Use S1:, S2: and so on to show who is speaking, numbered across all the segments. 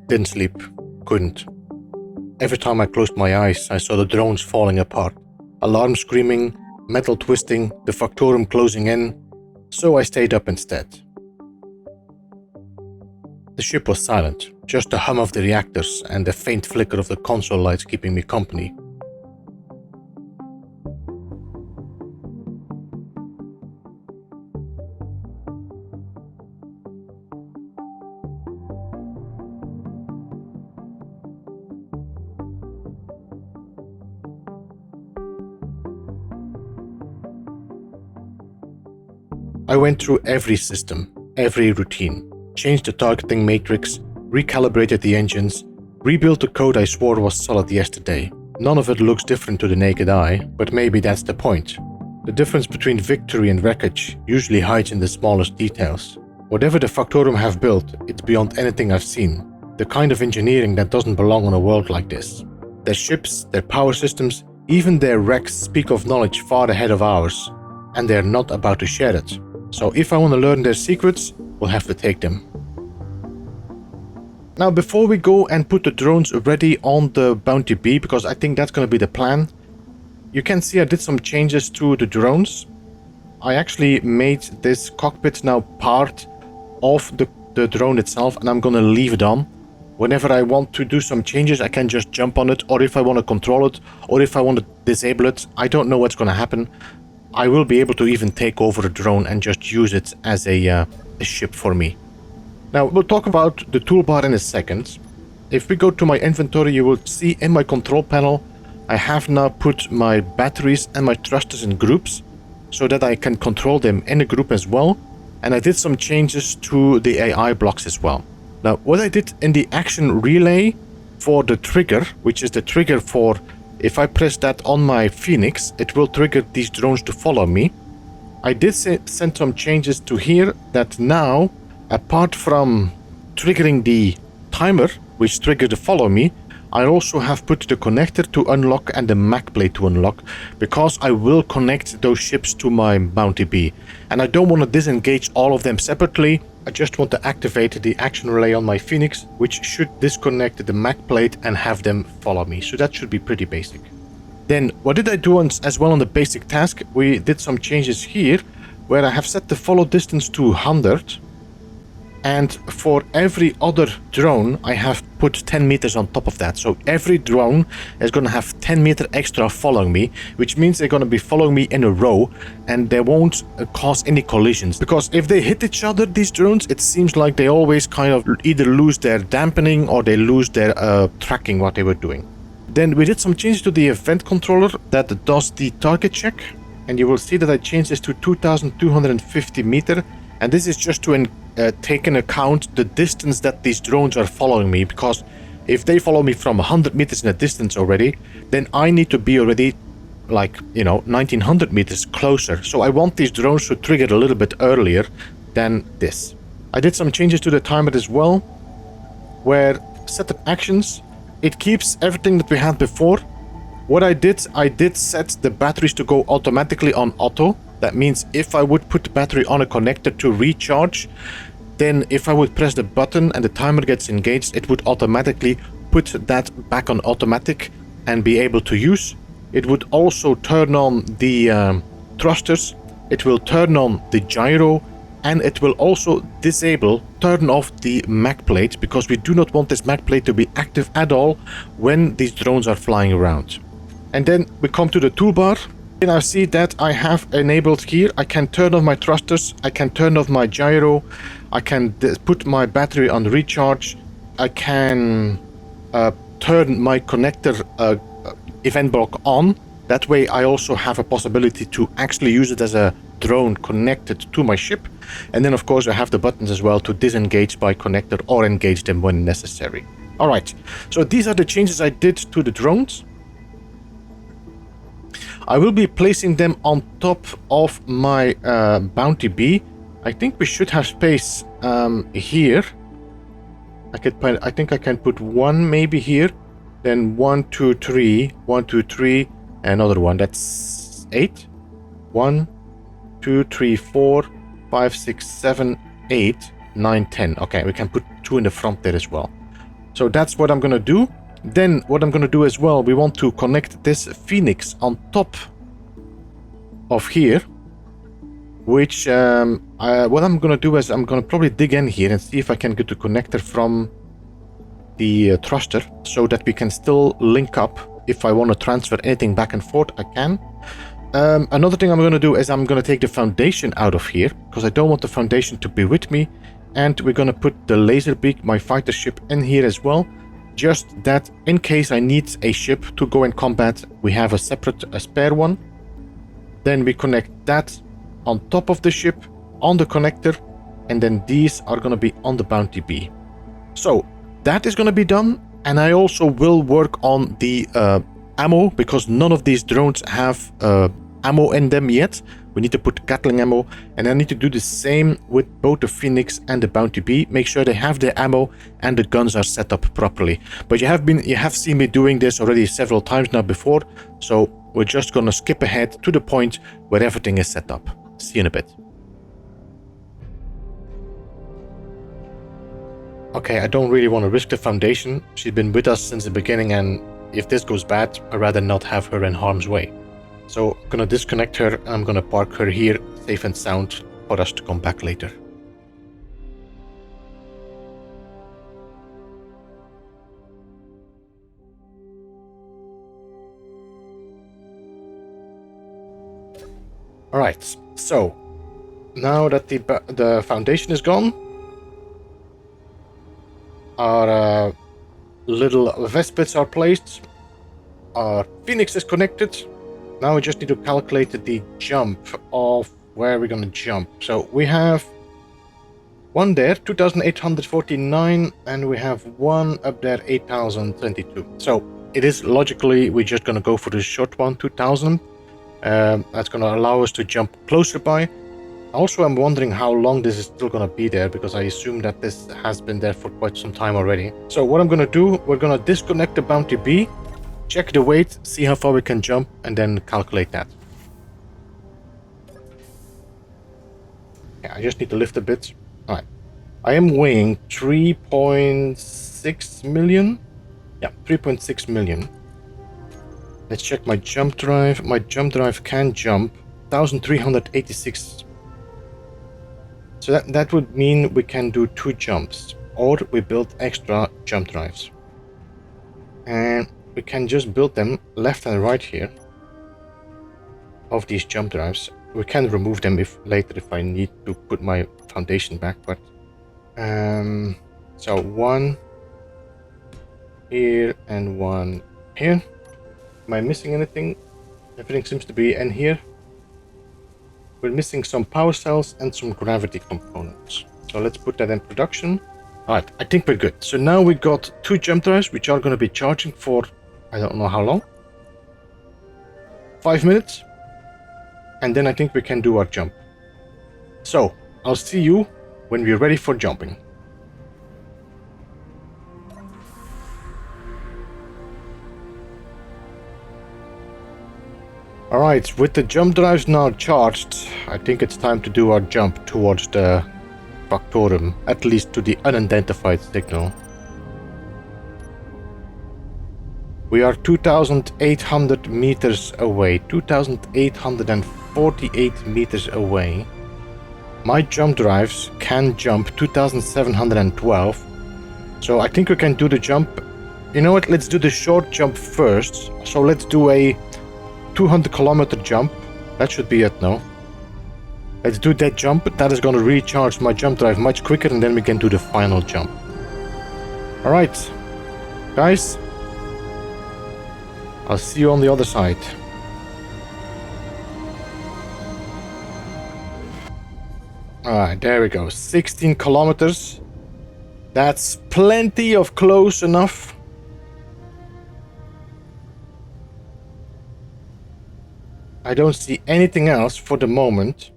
S1: Didn't sleep. Couldn't. Every time I closed my eyes, I saw the drones falling apart. Alarm screaming, metal twisting, the factotum closing in, so I stayed up instead. The ship was silent, just the hum of the reactors and the faint flicker of the console lights keeping me company. I went through every system, every routine, changed the targeting matrix, recalibrated the engines, rebuilt the code I swore was solid yesterday. None of it looks different to the naked eye, but maybe that's the point. The difference between victory and wreckage usually hides in the smallest details. Whatever the Factotum have built, it's beyond anything I've seen. The kind of engineering that doesn't belong on a world like this. Their ships, their power systems, even their wrecks speak of knowledge far ahead of ours, and they're not about to share it. So if I want to learn their secrets, we'll have to take them. Now before we go and put the drones ready on the Bounty B, because I think that's going to be the plan, you can see I did some changes to the drones. I actually made this cockpit now part of the drone itself, and I'm going to leave it on. Whenever I want to do some changes, I can just jump on it, or if I want to control it, or if I want to disable it. I don't know what's going to happen. I will be able to even take over a drone and just use it as a ship for me. Now, we'll talk about the toolbar in a second. If we go to my inventory, you will see in my control panel, I have now put my batteries and my thrusters in groups so that I can control them in a group as well. And I did some changes to the AI blocks as well. Now, what I did in the action relay for the trigger, which is the trigger for if I press that on my Phoenix, it will trigger these drones to follow me. I did send some changes to here that now, apart from triggering the timer, which triggered the follow me, I also have put the connector to unlock and the Mac plate to unlock, because I will connect those ships to my Bounty B. And I don't want to disengage all of them separately. I just want to activate the action relay on my Phoenix, which should disconnect the Mac plate and have them follow me. So that should be pretty basic. Then what did I do as well on the basic task? We did some changes here where I have set the follow distance to 100. And for every other drone, I have put 10 meters on top of that. So every drone is going to have 10 meter extra following me, which means they're going to be following me in a row and they won't cause any collisions. Because if they hit each other, these drones, it seems like they always kind of either lose their dampening or they lose their tracking what they were doing. Then we did some changes to the event controller that does the target check. And you will see that I changed this to 2250 meter. And this is just to take into account the distance that these drones are following me, because if they follow me from 100 meters in a distance already, then I need to be already like, 1900 meters closer. So I want these drones to trigger a little bit earlier than this. I did some changes to the timer as well, where setup actions, it keeps everything that we had before. What I did set the batteries to go automatically on auto. That means if I would put the battery on a connector to recharge, then if I would press the button and the timer gets engaged, it would automatically put that back on automatic and be able to use. It would also turn on the thrusters, it will turn on the gyro, and it will also turn off the Mac plate, because we do not want this Mac plate to be active at all when these drones are flying around. And then we come to the toolbar. And I see that I have enabled here, I can turn off my thrusters, I can turn off my gyro, I can put my battery on recharge, I can turn my connector event block on. That way I also have a possibility to actually use it as a drone connected to my ship. And then of course I have the buttons as well to disengage by connector or engage them when necessary. Alright, so these are the changes I did to the drones. I will be placing them on top of my Bounty B. I think we should have space here. I think I can put one maybe here, then 1, 2, 3, 1, 2, 3, another one. That's 8. 1, 2, 3, 4, 5, 6, 7, 8, 9, 10. Okay, we can put 2 in the front there as well. So that's what I'm gonna do. Then what I'm gonna do as well, we want to connect this Phoenix on top of here, which what I'm gonna do is I'm gonna probably dig in here and see if I can get the connector from the thruster so that we can still link up. If I want to transfer anything back and forth, I can. Another thing I'm going to do is I'm going to take the foundation out of here because I don't want the foundation to be with me, and we're going to put the laser beak, my fighter ship, in here as well, just that in case I need a ship to go in combat, we have a spare one. Then we connect that on top of the ship on the connector, and then these are going to be on the Bounty Bee. So that is going to be done, and I also will work on the ammo because none of these drones have ammo in them yet. We need to put Gatling ammo, and I need to do the same with both the Phoenix and the Bounty Bee. Make sure they have the ammo and the guns are set up properly. But you have seen me doing this already several times now before, so we're just gonna skip ahead to the point where everything is set up. See you in a bit. Okay, I don't really want to risk the foundation. She's been with us since the beginning, and if this goes bad, I'd rather not have her in harm's way. So I'm gonna disconnect her, and I'm gonna park her here safe and sound for us to come back later. Alright, so now that the foundation is gone, our little Vespits are placed, our Phoenix is connected. Now we just need to calculate the jump of where we're gonna jump. So we have one there, 2,849, and we have one up there, 8,022. So it is logically, we're just gonna go for the short one, 2,000. That's gonna allow us to jump closer by. Also, I'm wondering how long this is still gonna be there, because I assume that this has been there for quite some time already. So what I'm gonna do, we're gonna disconnect the Bounty Bee, check the weight, see how far we can jump, and then calculate that. Yeah, I just need to lift a bit. Alright. I am weighing 3.6 million. Yeah, 3.6 million. Let's check my jump drive. My jump drive can jump 1,386. So that would mean we can do 2 jumps, or we build extra jump drives. And we can just build them left and right here of these jump drives. We can remove them later if I need to put my foundation back, but so 1 here and 1 here. Am I missing anything? Everything seems to be in here. We're missing some power cells and some gravity components. So let's put that in production. Alright, I think we're good. So now we got 2 jump drives, which are going to be charging for, I don't know how long. 5 minutes. And then I think we can do our jump. So, I'll see you when we're ready for jumping. Alright, with the jump drives now charged, I think it's time to do our jump towards the Factorum, at least to the unidentified signal. We are 2,800 meters away, 2,848 meters away. My jump drives can jump 2,712, so I think we can do the jump. You know what, let's do the short jump first. So let's do a 200-kilometer jump. That should be it now. Let's do that jump. That is going to recharge my jump drive much quicker, and then we can do the final jump. Alright, guys. I'll see you on the other side. Alright, there we go. 16 kilometers. That's plenty of close enough. I don't see anything else for the moment.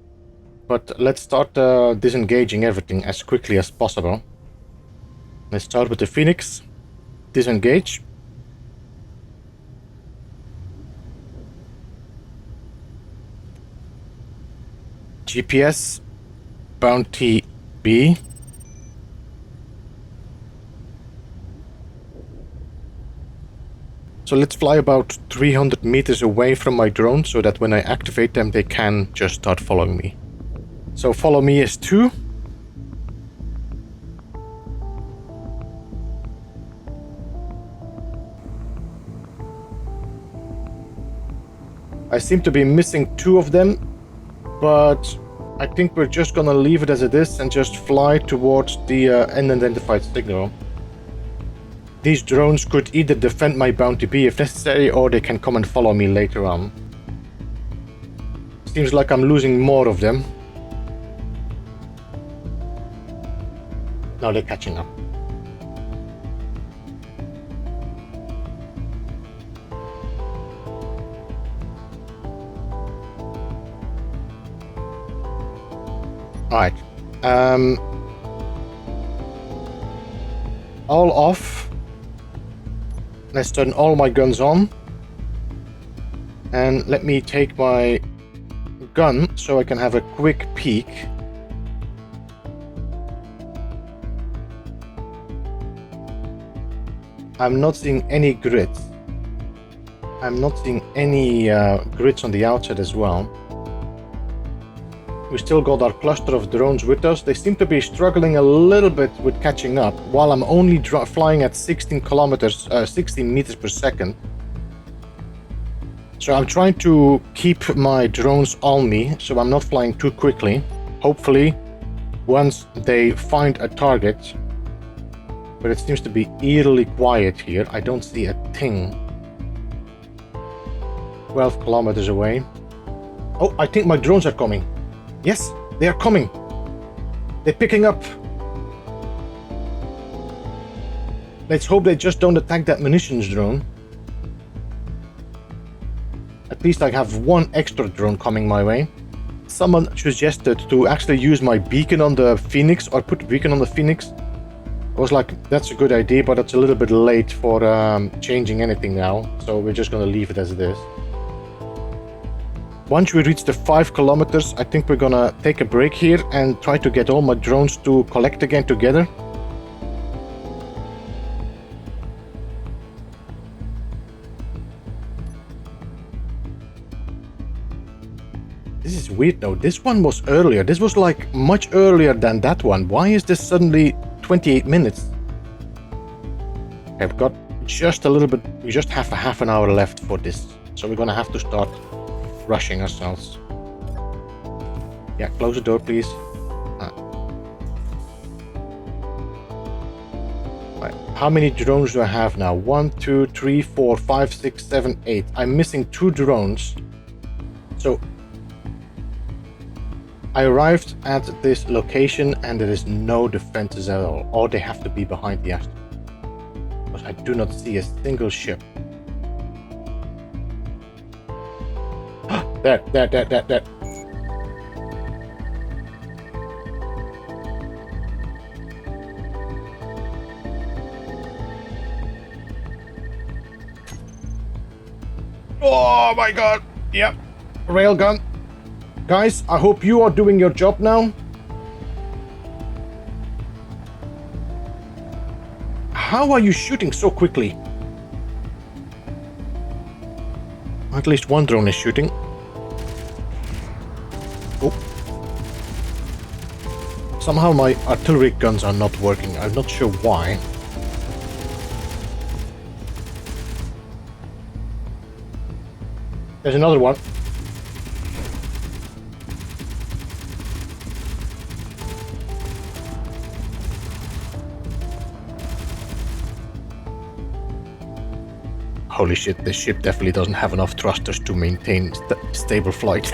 S1: But let's start disengaging everything as quickly as possible. Let's start with the Phoenix. Disengage. GPS Bounty B. So let's fly about 300 meters away from my drone so that when I activate them they can just start following me. So follow me is 2. I seem to be missing 2 of them, but I think we're just gonna leave it as it is and just fly towards the unidentified signal. These drones could either defend my bounty B if necessary, or they can come and follow me later on. Seems like I'm losing more of them. Now they're catching up. Alright. All off. Let's turn all my guns on. And let me take my gun so I can have a quick peek. I'm not seeing any grids. I'm not seeing any grids on the outside as well. We still got our cluster of drones with us. They seem to be struggling a little bit with catching up, while I'm only flying at 16 meters per second. So I'm trying to keep my drones on me, so I'm not flying too quickly. Hopefully, once they find a target, but it seems to be eerily quiet here. I don't see a thing. 12 kilometers away. Oh, I think my drones are coming. Yes, they are coming. They're picking up. Let's hope they just don't attack that munitions drone. At least I have 1 extra drone coming my way. Someone suggested to actually use my beacon on the Phoenix, or put the beacon on the Phoenix. I was like, that's a good idea, but it's a little bit late for changing anything now. So we're just gonna leave it as it is. Once we reach the 5 kilometers, I think we're gonna take a break here and try to get all my drones to collect again together. This is weird though. This one was earlier. This was like much earlier than that one. Why is this suddenly 28 minutes? I've got just a little bit, we just have a half an hour left for this. So we're gonna have to start rushing ourselves. Yeah, close the door, please. Right. How many drones do I have now? 1, 2, 3, 4, 5, 6, 7, 8. I'm missing 2 drones. So I arrived at this location and there is no defenses at all. Or they have to be behind the asteroid. Because I do not see a single ship. There. Oh my god. Yep. Railgun. Guys, I hope you are doing your job now. How are you shooting so quickly? At least 1 drone is shooting. Oh. Somehow my artillery guns are not working. I'm not sure why. There's another one. Holy shit, this ship definitely doesn't have enough thrusters to maintain stable flight.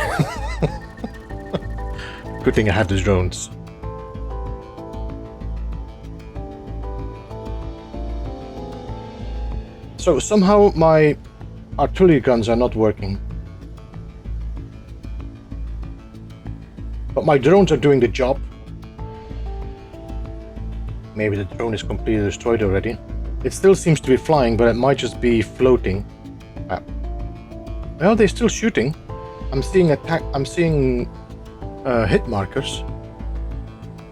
S1: Good thing I have the drones. So somehow my artillery guns are not working. But my drones are doing the job. Maybe the drone is completely destroyed already. It still seems to be flying, but it might just be floating. Well, they're still shooting. I'm seeing hit markers.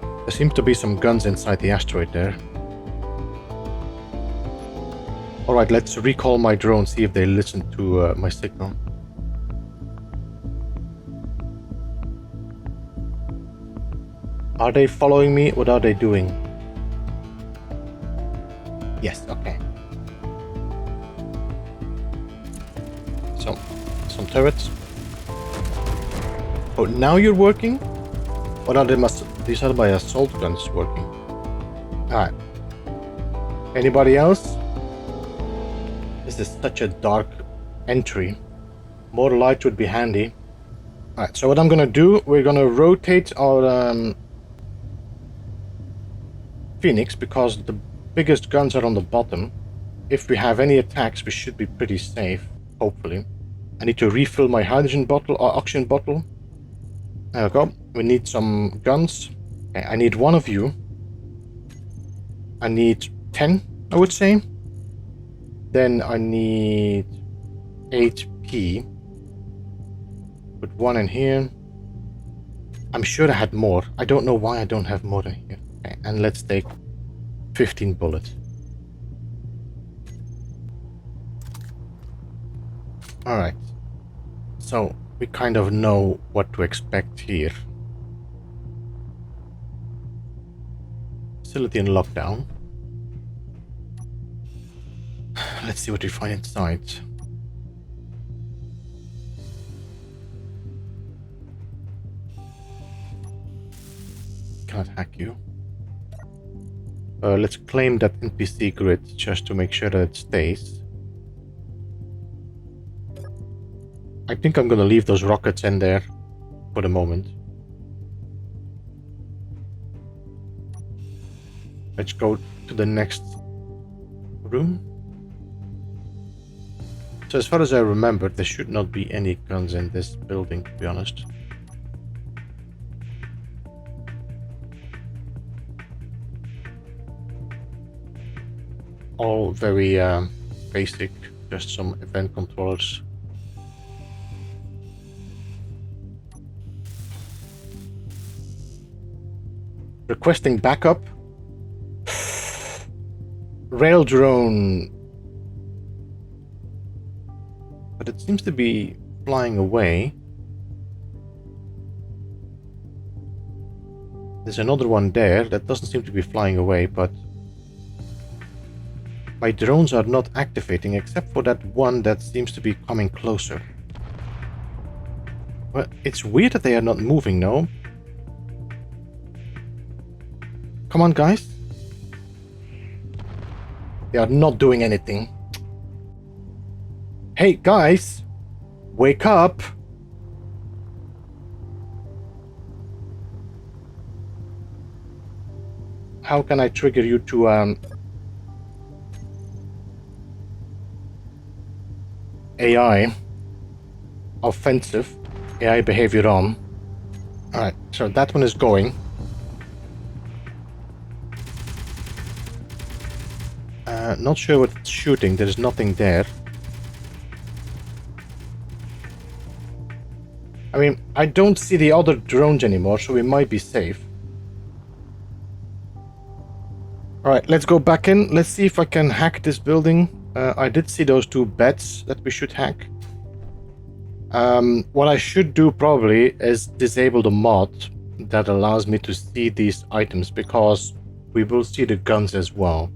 S1: There seems to be some guns inside the asteroid there. Alright, let's recall my drone, see if they listen to my signal. Are they following me? What are they doing? Yes, okay. So, some turrets. Oh, now you're working? Or are these are my assault guns working? Alright. Anybody else? This is such a dark entry. More light would be handy. Alright, so what I'm gonna do, we're gonna rotate our Phoenix, because the biggest guns are on the bottom. If we have any attacks, we should be pretty safe, hopefully. I need to refill my hydrogen bottle or oxygen bottle. There we go. We need some guns. Okay, I need one of you. I need 10, I would say. Then I need 8p. Put one in here. I'm sure I had more. I don't know why I don't have more in here. Okay, and let's take 15 bullets. Alright. So, we kind of know what to expect here. Facility in lockdown. Let's see what we find inside. Cannot hack you. Let's claim that NPC grid just to make sure that it stays. I think I'm gonna leave those rockets in there for the moment. Let's go to the next room. So as far as I remember, there should not be any guns in this building, to be honest. All very basic, just some event controllers. Requesting backup. Rail drone. But it seems to be flying away. There's another one there that doesn't seem to be flying away, but my drones are not activating except for that one that seems to be coming closer. Well, it's weird that they are not moving, no? Come on, guys. They are not doing anything. Hey, guys! Wake up! How can I trigger you to AI offensive AI behavior on? Alright, so that one is going. Not sure what it's shooting, there's nothing there. I mean, I don't see the other drones anymore, so we might be safe. Alright, let's go back in. Let's see if I can hack this building. I did see those two beds that we should hack. What I should do probably is disable the mod that allows me to see these items, because we will see the guns as well.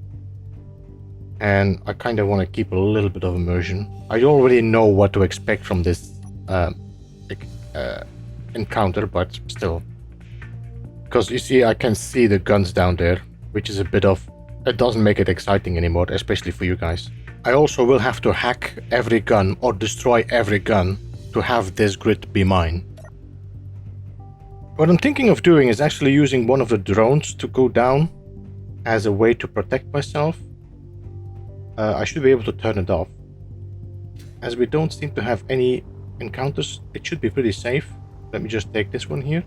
S1: And I kind of want to keep a little bit of immersion. I already know what to expect from this encounter, but still. Because you see, I can see the guns down there, which is a bit of... It doesn't make it exciting anymore, especially for you guys. I also will have to hack every gun or destroy every gun to have this grid be mine. What I'm thinking of doing is actually using one of the drones to go down as a way to protect myself. I should be able to turn it off. As we don't seem to have any encounters, it should be pretty safe. Let me just take this one here.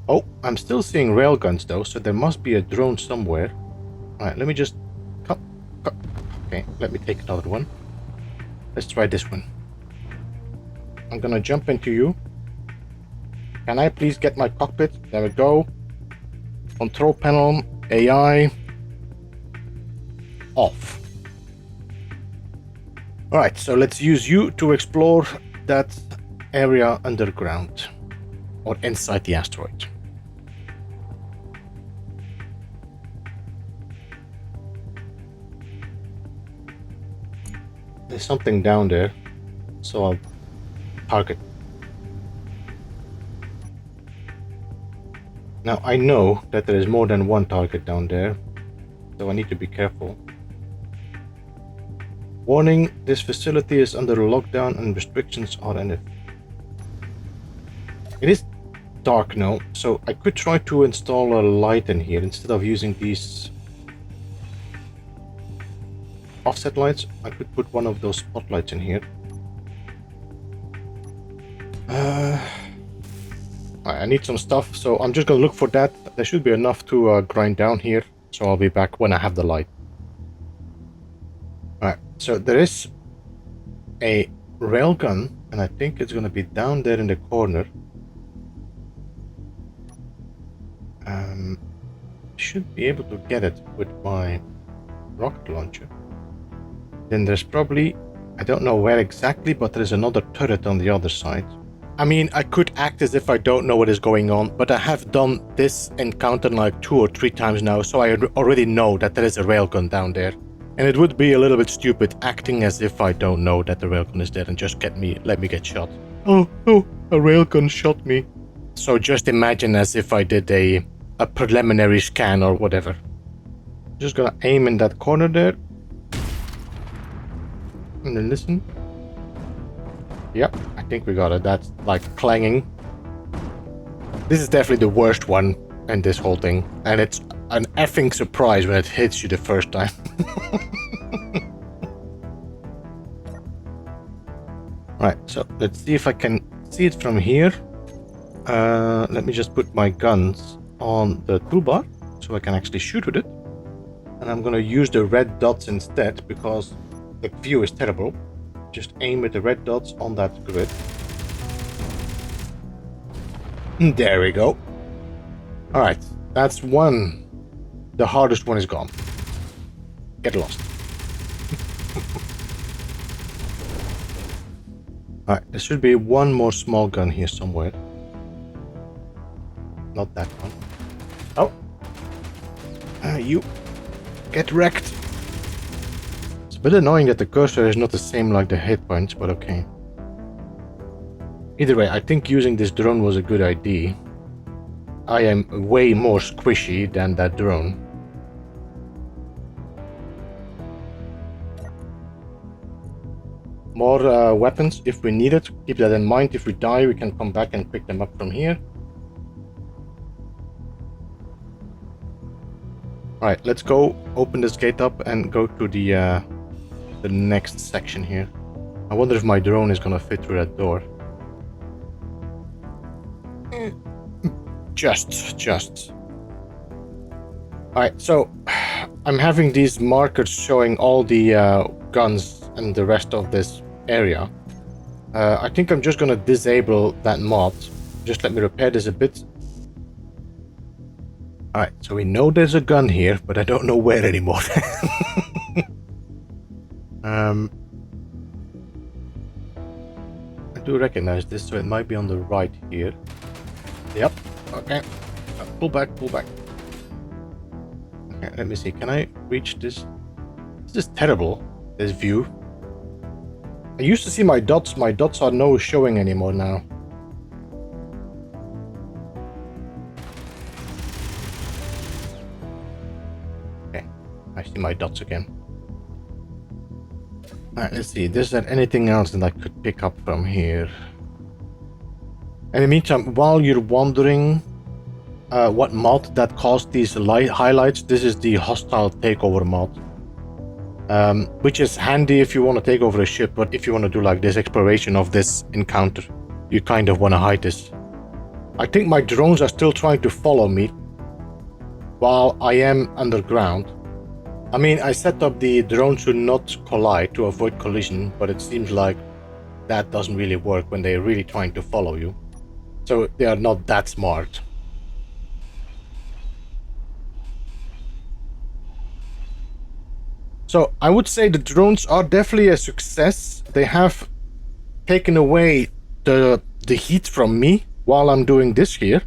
S1: Oh, I'm still seeing railguns though, so there must be a drone somewhere. Alright, let me just... cut. Okay, let me take another one. Let's try this one. I'm gonna jump into you. Can I please get my cockpit? There we go. Control panel, AI, off. Alright, so let's use you to explore that area underground. Or inside the asteroid. There's something down there, so I'll target. Now I know that there is more than one target down there, so I need to be careful. Warning, this facility is under lockdown and restrictions are in it. It is dark now, so I could try to install a light in here instead of using these offset lights. I could put one of those spotlights in here. I need some stuff, so I'm just gonna look for that. There should be enough to grind down here, so I'll be back when I have the light. Alright, so there is a railgun, and I think it's gonna be down there in the corner. Should be able to get it with my rocket launcher. Then there's probably, I don't know where exactly, but there's another turret on the other side. I mean, I could act as if I don't know what is going on, but I have done this encounter like 2 or 3 times now, so I already know that there is a railgun down there. And it would be a little bit stupid acting as if I don't know that the railgun is there and just let me get shot. Oh, a railgun shot me. So just imagine as if I did a preliminary scan or whatever. Just gonna aim in that corner there. And then listen. Yep, I think we got it. That's like clanging. This is definitely the worst one in this whole thing. And it's an effing surprise when it hits you the first time. Right, so let's see if I can see it from here. Let me just put my guns on the toolbar so I can actually shoot with it. And I'm gonna use the red dots instead because the view is terrible. Just aim with the red dots on that grid. There we go. Alright, that's one. The hardest one is gone. Get lost. Alright, there should be one more small gun here somewhere. Not that one. Oh. You. Get wrecked. It's a bit annoying that the cursor is not the same like the hit points, but okay. Either way, I think using this drone was a good idea. I am way more squishy than that drone. More weapons if we need it. Keep that in mind. If we die, we can come back and pick them up from here. Alright, let's go open this gate up and go to the next section here. I wonder if my drone is gonna fit through that door. Just. Alright, so I'm having these markers showing all the guns and the rest of this area. I think I'm just gonna disable that mod. Just let me repair this a bit. Alright, so we know there's a gun here, but I don't know where anymore. I do recognize this, so it might be on the right here. Yep, okay. Pull back. Okay, let me see. Can I reach this? This is terrible, this view. I used to see my dots. My dots are no showing anymore now. Okay, I see my dots again. Alright, let's see. Is there anything else that I could pick up from here? In the meantime, while you're wondering what mod that caused these highlights, this is the hostile takeover mod. Which is handy if you want to take over a ship, but if you want to do like this exploration of this encounter, you kind of want to hide this. I think my drones are still trying to follow me while I am underground. I mean, I set up the drones to not collide to avoid collision, but it seems like that doesn't really work when they're really trying to follow you. So they are not that smart. So I would say the drones are definitely a success. They have taken away the heat from me while I'm doing this here.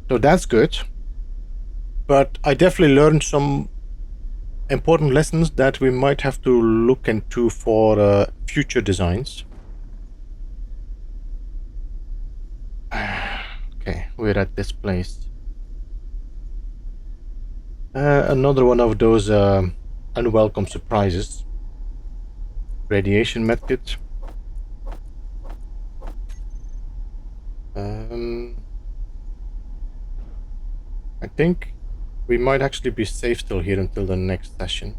S1: So that's good. But I definitely learned some important lessons that we might have to look into for future designs. Okay, we're at this place. Another one of those unwelcome surprises. Radiation medkit. I think we might actually be safe still here until the next session.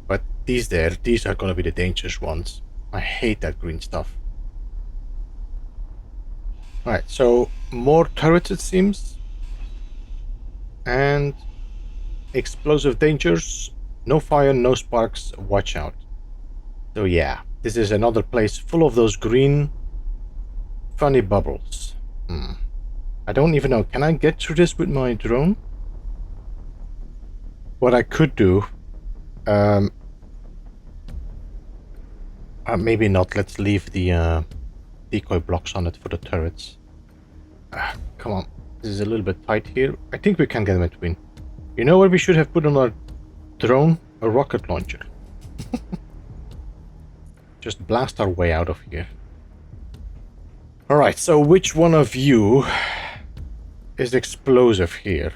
S1: But these are gonna be the dangerous ones. I hate that green stuff. Alright, so more turrets it seems. And explosive dangers. No fire, no sparks, watch out. So yeah, this is another place full of those green funny bubbles. I don't even know, can I get through this with my drone? What I could do, maybe not, let's leave the decoy blocks on it for the turrets. Come on, this is a little bit tight here. I think we can get in between. You know what we should have put on our drone? A rocket launcher. Just blast our way out of here. Alright, so which one of you is explosive here?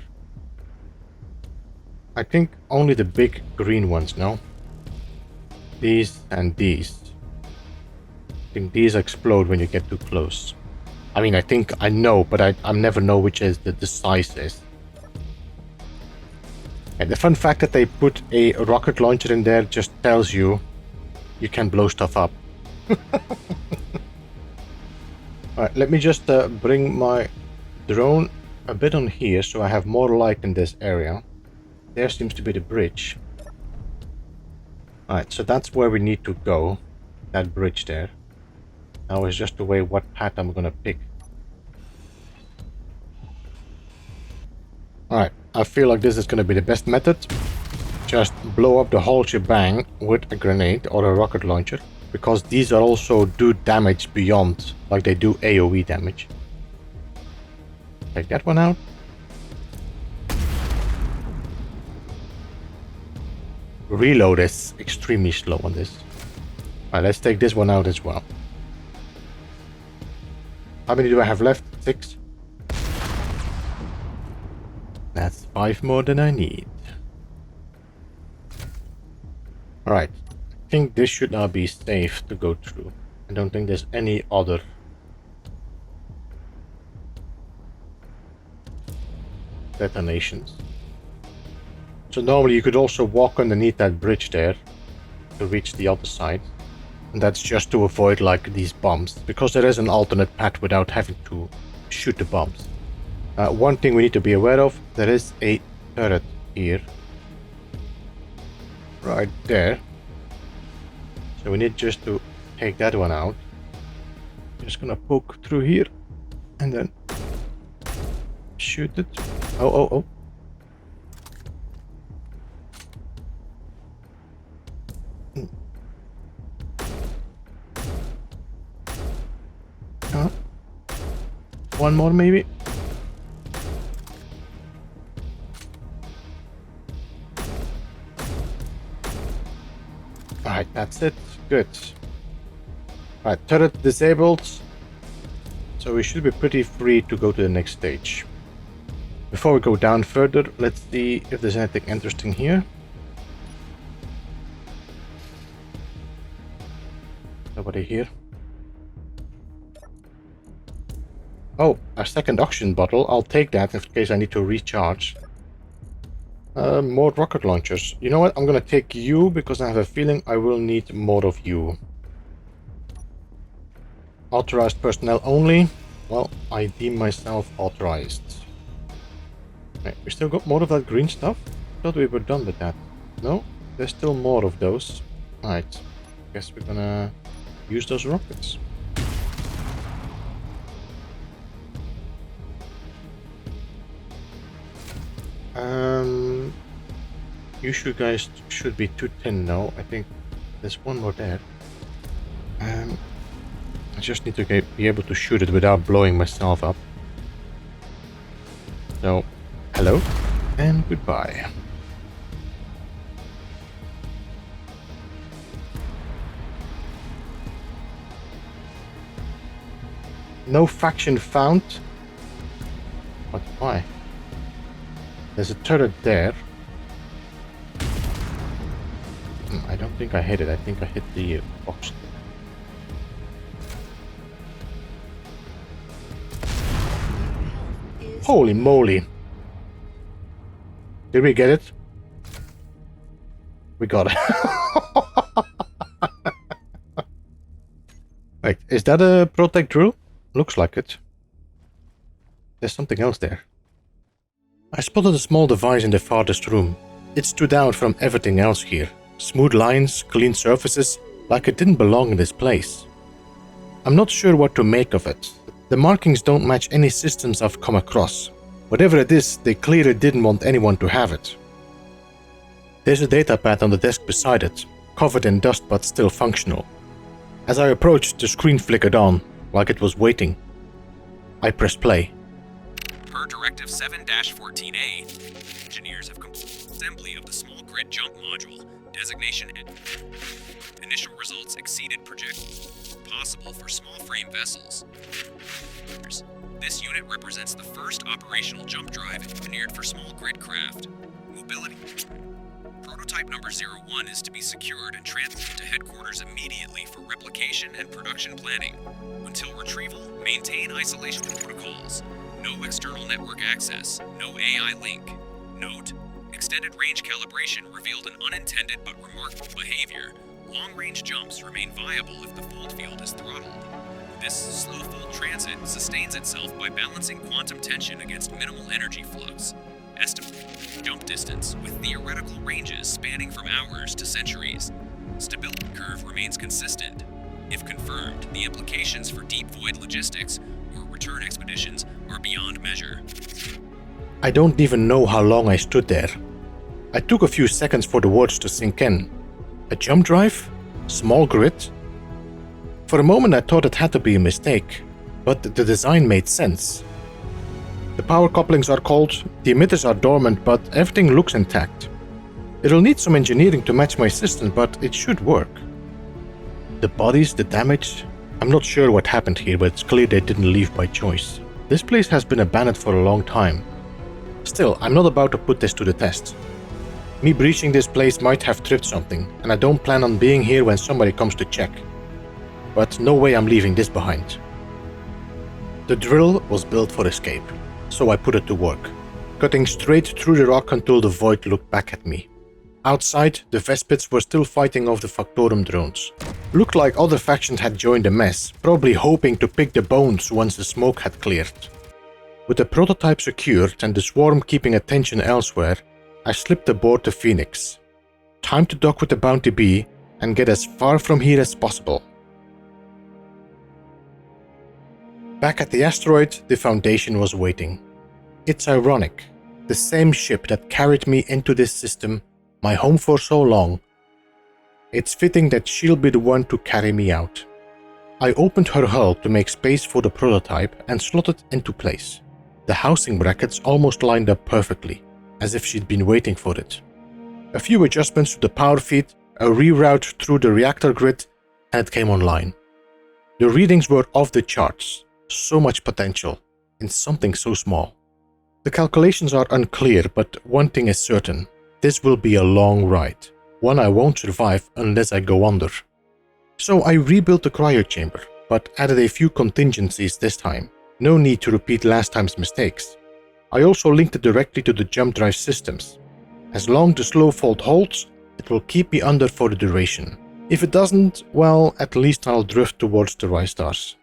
S1: I think only the big green ones, no? These and these. I think these explode when you get too close. I mean, I know, but I never know which is the size is. And the fun fact that they put a rocket launcher in there just tells you you can blow stuff up. Alright, let me just bring my drone a bit on here so I have more light in this area. There seems to be the bridge. Alright, so that's where we need to go. That bridge there. Now it's just the way what path I'm gonna pick. Alright, I feel like this is gonna be the best method. Just blow up the whole shebang with a grenade or a rocket launcher. Because these are also do damage beyond, like they do AoE damage. Take that one out. Reload is extremely slow on this. Alright, let's take this one out as well. How many do I have left? 6? That's 5 more than I need. Alright. I think this should now be safe to go through. I don't think there's any other detonations. So normally you could also walk underneath that bridge there to reach the other side. And that's just to avoid like these bombs, because there is an alternate path without having to shoot the bombs. One thing we need to be aware of, there is a turret here. Right there. So we need just to take that one out. Just gonna poke through here and then shoot it. Oh. One more maybe. Alright, that's it. Good. Alright, turret disabled. So we should be pretty free to go to the next stage. Before we go down further, let's see if there's anything interesting here. Nobody here. Oh, a second oxygen bottle. I'll take that in case I need to recharge. More rocket launchers. You know what? I'm gonna take you because I have a feeling I will need more of you. Authorized personnel only. Well, I deem myself authorized. Okay, we still got more of that green stuff? Thought we were done with that. No? There's still more of those. Alright. Guess we're gonna use those rockets. You guys should be 210 now. I think there's one more there. I just need to be able to shoot it without blowing myself up. So, hello and goodbye. No faction found. But why? There's a turret there. I don't think I hit it. I think I hit the box. Holy moly. Did we get it? We got it. Wait, is that a protect drill? Looks like it. There's something else there. I spotted a small device in the farthest room. It stood out from everything else here. Smooth lines, clean surfaces, like it didn't belong in this place. I'm not sure what to make of it. The markings don't match any systems I've come across. Whatever it is, they clearly didn't want anyone to have it. There's a datapad on the desk beside it, covered in dust but still functional. As I approached, the screen flickered on, like it was waiting. I pressed play.
S2: Per Directive 7-14A, engineers have completed assembly of the small grid jump module. Designation and initial results exceeded projections possible for small frame vessels. This unit represents the first operational jump drive engineered for small grid craft. Mobility. Prototype number 01 is to be secured and transferred to headquarters immediately for replication and production planning. Until retrieval, maintain isolation protocols. No external network access. No AI link. Note: extended range calibration revealed an unintended but remarkable behavior. Long-range jumps remain viable if the fold field is throttled. This slow fold transit sustains itself by balancing quantum tension against minimal energy flux. Estimate jump distance with theoretical ranges spanning from hours to centuries. Stability curve remains consistent. If confirmed, the implications for deep void logistics or return expeditions are beyond measure.
S1: I don't even know how long I stood there. I took a few seconds for the words to sink in. A jump drive? Small grid? For a moment I thought it had to be a mistake, but the design made sense. The power couplings are cold, the emitters are dormant, but everything looks intact. It'll need some engineering to match my system, but it should work. The bodies, the damage... I'm not sure what happened here, but it's clear they didn't leave by choice. This place has been abandoned for a long time. Still, I'm not about to put this to the test. Me breaching this place might have tripped something, and I don't plan on being here when somebody comes to check. But no way I'm leaving this behind. The drill was built for escape, so I put it to work, cutting straight through the rock until the void looked back at me. Outside, the Vespids were still fighting off the Factorum drones. Looked like other factions had joined the mess, probably hoping to pick the bones once the smoke had cleared. With the prototype secured and the swarm keeping attention elsewhere, I slipped aboard the Phoenix. Time to dock with the Bounty Bee and get as far from here as possible. Back at the asteroid, the Foundation was waiting. It's ironic. The same ship that carried me into this system, my home for so long. It's fitting that she'll be the one to carry me out. I opened her hull to make space for the prototype and slotted into place. The housing brackets almost lined up perfectly, as if she'd been waiting for it. A few adjustments to the power feed, a reroute through the reactor grid, and it came online. The readings were off the charts. So much potential in something so small. The calculations are unclear, but one thing is certain. This will be a long ride. One I won't survive unless I go under. So I rebuilt the cryo chamber, but added a few contingencies this time. No need to repeat last time's mistakes. I also linked it directly to the jump drive systems. As long as the slow fold holds, it will keep me under for the duration. If it doesn't, well, at least I'll drift towards the Rise stars.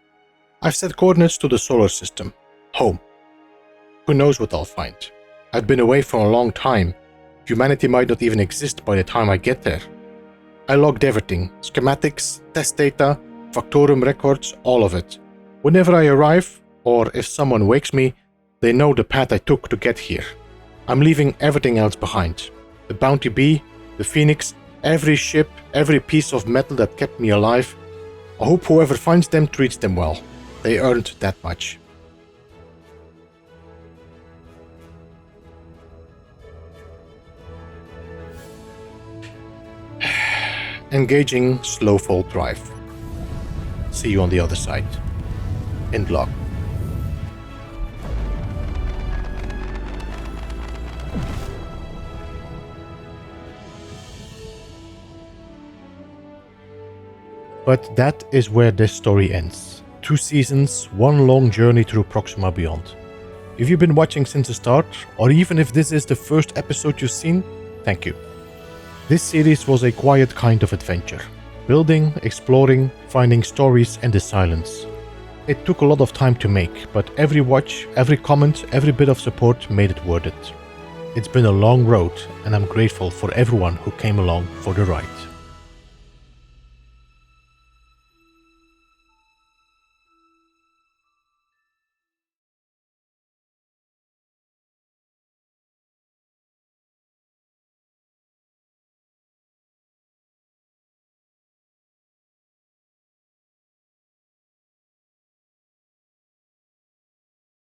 S1: I've set coordinates to the solar system. Home. Who knows what I'll find. I've been away for a long time. Humanity might not even exist by the time I get there. I logged everything. Schematics, test data, Factorum records, all of it. Whenever I arrive, or if someone wakes me, they know the path I took to get here. I'm leaving everything else behind. The Bounty Bee, the Phoenix, every ship, every piece of metal that kept me alive. I hope whoever finds them treats them well. They earned that much. Engaging slow fall drive. See you on the other side. End log. But that is where this story ends. 2 seasons, 1 long journey through Proxima Beyond. If you've been watching since the start, or even if this is the first episode you've seen, thank you. This series was a quiet kind of adventure. Building, exploring, finding stories and the silence. It took a lot of time to make, but every watch, every comment, every bit of support made it worth it. It's been a long road, and I'm grateful for everyone who came along for the ride.